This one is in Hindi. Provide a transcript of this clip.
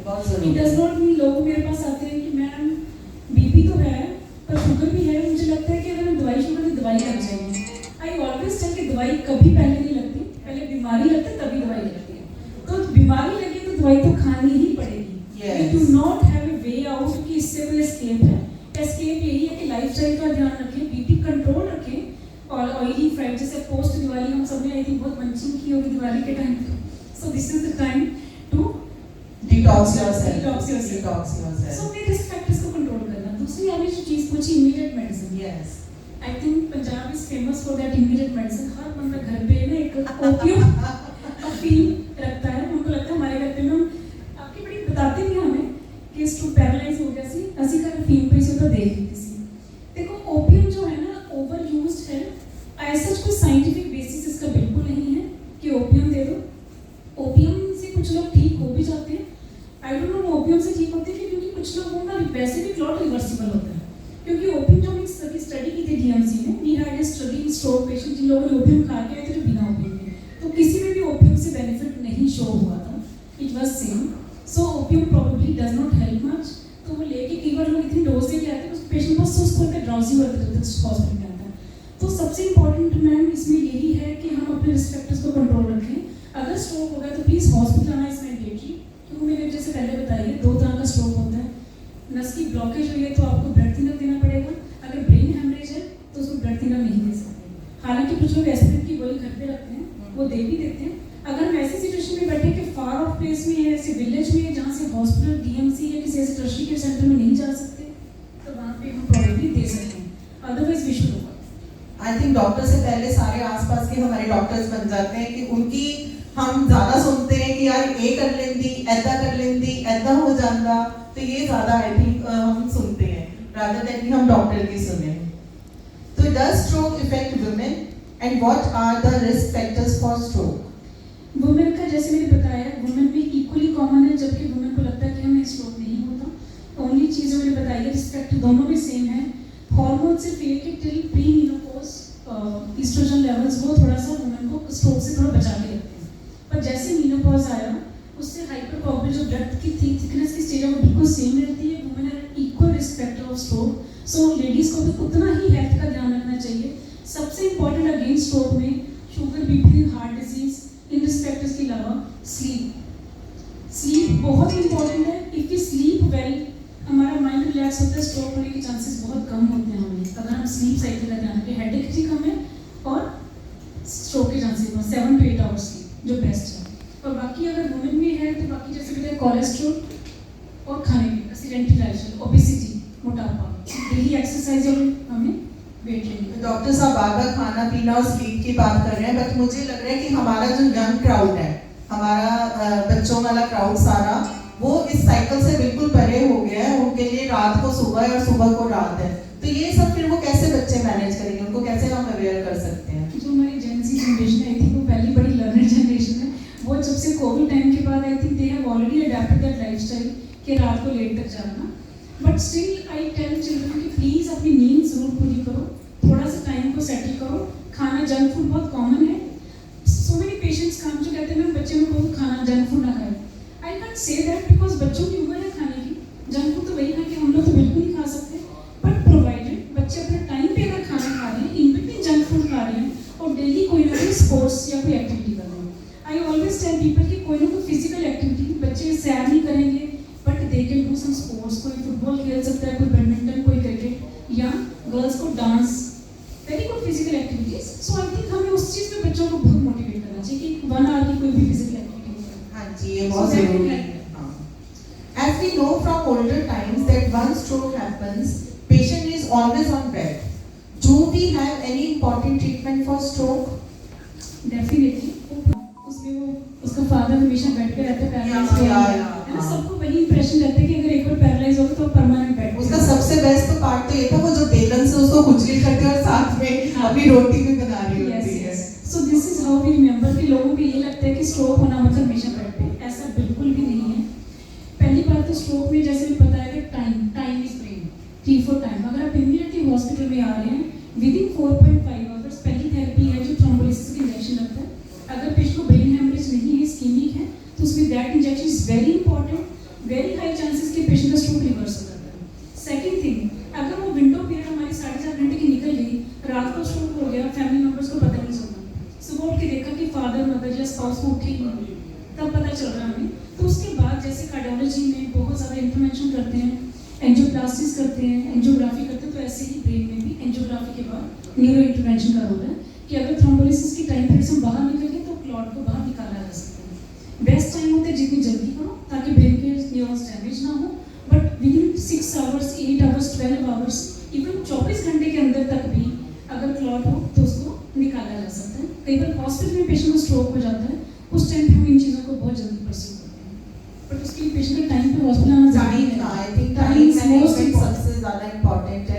इट डज नॉट मीन लोग मेरे पास आते हैं कि मैम बीपी तो है पर शुगर भी है, मुझे लगता है कि अगर मैं दवाई शुरू करूँ दवाई लग जाएगी। आई ऑलवेज टेल कि दवाई कभी पहले नहीं लगती, पहले बीमारी लगती है तभी दवाई लगती है। तो बीमारी लगी तो दवाई तो खानी ही पड़ेगी। You do not have a way out कि इससे कोई एस्केप है। एस्केप यही है कि लाइफस्टाइल का ध्यान रखें, बीपी कंट्रोल रखें और ऑयली फ्राइड जैसे पोस्ट दिवाली हम सबने आई थिंक बहुत मंचिंग की होगी दिवाली के टाइम पे। So this is the time to detox yourself. So मेरे रिस्क फैक्टर्स को कंट्रोल करना। दूसरी आपने जो चीज पूछी immediate medicine. Yes, I think Punjab is famous for that immediate medicine. हर बंदा घर पे ना एक ओपियम अफीम रखता है। हमको लगता है हमारे घर पे ना आपकी बड़ी बताते भी हमें कि स्ट्रोक पैरालाइज हो गया सी ਅਸੀਂ का अफीम पे से तो देख ली थी। देखो ओपियम जो है ना ओवर यूज्ड है। ऐसा कोई साइंटिफिक बेसिस इसका बिल्कुल नहीं है कि ओपियम दे दो। ओपियम से कुछ लोग ठीक हो भी जाते हैं। आई डोंट नो ओपियम से ठीक होते हैं क्योंकि कुछ लोगों का वैसे भी क्लॉट रिवर्सिबल होता है। क्योंकि ओपियम जो हमने स्टडी की थी डीएमसी में, we had a study in stroke patient जिन लोगों ने ओपियम खा के आए थे जो बिना ओपियम के, तो किसी में भी ओपियम से बेनिफिट नहीं शो हुआ था। It was same. So opium probably does not help much. तो वो लेके कई बार लोग इतनी डोज दे के आते हैं उस पेशेंट बहुत सुस्त होकर ड्राउजी होते हैं हॉस्पिटल में आता है। तो सबसे इंपॉर्टेंट मैम इसमें यही है कि हम अपने रिस्क फैक्टर्स को कंट्रोल रखें। अगर स्ट्रोक होगा तो प्लीज़ हॉस्पिटल आना इज मैंडेटरी। क्योंकि मैंने जैसे पहले बताइए 2 तरह का स्ट्रोक होता है। नस की ब्लॉकेज हुई है तो आपको ब्लड थिनर देना पड़ेगा। अगर ब्रेन हेमरेज है तो उसको ब्लड थिनर नहीं दे सकते। हालांकि कुछ लोग एस्पिरिन की गोली घर पे रखते हैं, वो दे भी देते हैं। अगर हम ऐसी सिचुएशन में बैठे कि फार ऑफ प्लेस में है, ऐसे विलेज में है जहाँ से हॉस्पिटल डीएमसी या किसी ऐसे टर्शरी केयर सेंटर में नहीं जा सकते, तो वहाँ पे हम प्रोबेबली दे सकते हैं। Otherwise we should over. I think doctor से पहले सारे आसपास के हमारे डॉक्टर्स बन जाते हैं कि उनकी हम ज्यादा सुनते हैं कि यार ये कर लेंदी, ऐसा कर लेंदी, ऐसा हो जाता, तो ये ज्यादा आई थिंक हम सुनते हैं rather than कि हम डॉक्टर की सुने। तो does stroke affect women and what are the risk factors for stroke? Women का जैसे मैंने बताया वुमेन भी इक्वली कॉमन है, जबकि वुमेन को लगता है कि हमें स्ट्रोक नहीं होता। ओनली चीज़ मैंने बताई है रिस्क फैक्टर दोनों में सेम है। हार्मोन सिर्फ ये कि till pre menopause oestrogen levels वो थोड़ा सा वुमेन को स्ट्रोक से थोड़ा बचा के रखते हैं। पर जैसे मीनोपॉज आया उससे हाइपरकॉग्निटिव जो ब्लड की थिकनेस की स्टेज है वो बिल्कुल सेम रहती है। Women are equal risk factor of stroke. So ladies को भी उतना ही हेल्थ का ध्यान रखना चाहिए। सबसे इंपॉर्टेंट अगेन स्ट्रोक में sugar, BP, heart disease, in risk factors के अलावा स्लीप बहुत इंपॉर्टेंट है। इफ यू स्लीप वेल हमारा माइंड रिलैक्स होता है, स्ट्रोक होने के चांसेस बहुत कम होते हैं हमें अगर हम स्लीप साइकिल का ध्यान रखें। हेडेक भी कम है और स्ट्रोक के चांसेस 7 to 8 आवर्स स्लीप जो बेस्ट है। और बाकी अगर वुमेन में है तो बाकी जैसे कहते हैं कोलेस्ट्रॉल और खाने पीने, सीडेंटरी लाइफस्टाइल, ओबेसिटी, मोटापा, डेली एक्सरसाइज और हमें वेट ट्रेनिंग। डॉक्टर साहब बार-बार खाना पीना और स्लीप की बात कर रहे हैं, बट मुझे लग रहा है कि हमारा जो यंग क्राउड है, हमारा बच्चों वाला क्राउड सारा, वो इस साइकिल से बिल्कुल परे हो गया है। उनके लिए रात को सुबह है और सुबह को रात है। तो ये सब फिर वो कैसे बच्चे मैनेज करेंगे, उनको कैसे हम अवेयर कर सकते हैं? जो हमारी जेन ज़ी जनरेशन है आई थिंक वो पहली बड़ी लर्नर जनरेशन है। वो जब से कोविड टाइम के बाद I think they have already adapted that lifestyle कि रात को लेट तक जागना। But still I tell children कि प्लीज़ अपनी नींद जरूर पूरी करो, थोड़ा सा टाइम को सेटल करो। खाना जंक फूड बहुत कॉमन है। सो मेनी पेशेंट्स काम जो कहते हैं मैं बच्चे में बहुत खाना जंक फूड ना खाए। I can't say that because बच्चों की उम्र है खाने की। जंक फूड तो वही है कि हम लोग तो बिल्कुल नहीं खा सकते। बट प्रोवाइडेड बच्चे अपने टाइम पे अगर खाना खा रहे हैं, इन बिटवीन जंक फूड खा रहे हैं और डेली कोई ना कोई स्पोर्ट्स या कोई एक्टिविटी कर रहे हैं। आई ऑलवेज टेल पीपल कि कोई ना कोई फिजिकल एक्टिविटी, बच्चे सैर नहीं करेंगे but they can do some sports. कोई फुटबॉल खेल सकता है, कोई बैडमिंटन, कोई क्रिकेट, या गर्ल्स को dance, very good physical activities. So I think हमें उस चीज़ में बच्चों को बहुत मोटिवेट करना चाहिए कि 1 आवर की कोई भी फिजिकल एक्टिविटी हो। हाँ जी, ये बहुत जरूरी है। As we know from older times that once stroke happens, patient is always on bed. Do we have any important treatment for stroke? Definitely उसमें वो उसका फादर हमेशा बेड पे रहता है, पैरालाइज है ना। सबको वही इंप्रेशन रहता है कि अगर एक बार पैरालाइज होगा तो परमानेंट बेड। उसका सबसे बेस्ट तो पार्ट तो ये था वो जो बेलन से उसको खुजली करते हैं और साथ में अपनी रोटी भी बना रही होती है। So this is how we remember कि लोगों को ये लगता है कि स्ट्रोक होना मतलब हमेशा बेड पे। ऐसा बिल्कुल भी नहीं है। पहली बात तो स्ट्रोक में जैसे मैं बताया कि time is brain, T for time. अगर आप इमीडिएटली हॉस्पिटल में आ रहे हैं विदिन 4.5 आवर्स पहली थेरेपी है जो थ्रोम्बोलिसिस का इंजेक्शन लगता है। अगर पेशेंट को ब्रेन हेमरेज नहीं है, इस्कीमिक है, तो उसमें that injection is very important. Very तब पता चल रहा है हमें। तो उसके बाद जैसे कार्डियोलॉजी में बहुत ज़्यादा इंटरवेंशन करते हैं, एंजियोप्लास्टिस करते हैं, एंजियोग्राफी करते हैं, तो ऐसे ही ब्रेन में भी एंजियोग्राफी के बाद न्यूरो इंटरवेंशन का रोल है कि अगर थ्रोम्बोलिसिस की टाइम पीरियड से हम बाहर निकलेंगे तो क्लॉट को बाहर निकाला जा सकता है। बेस्ट टाइम होता है जितनी जल्दी करो ताकि ब्रेन के न्यूरॉन्स डैमेज ना हो, but with in 6 hours, 8 hours, 12 hours, even 24 घंटे के अंदर तक भी अगर क्लॉट हो तो उसको निकाला जा सकता है। कई बार हॉस्पिटल में पेशेंट को स्ट्रोक हो जाता है, उस टाइम पे हम इन चीज़ों को बहुत जल्दी परस्यू करते हैं, बट उसके लिए पेशेंट के टाइम पे हॉस्पिटल आना ज़रूरी है। आई थिंक टाइम मैनेजमेंट सबसे ज़्यादा इम्पोर्टेंट है।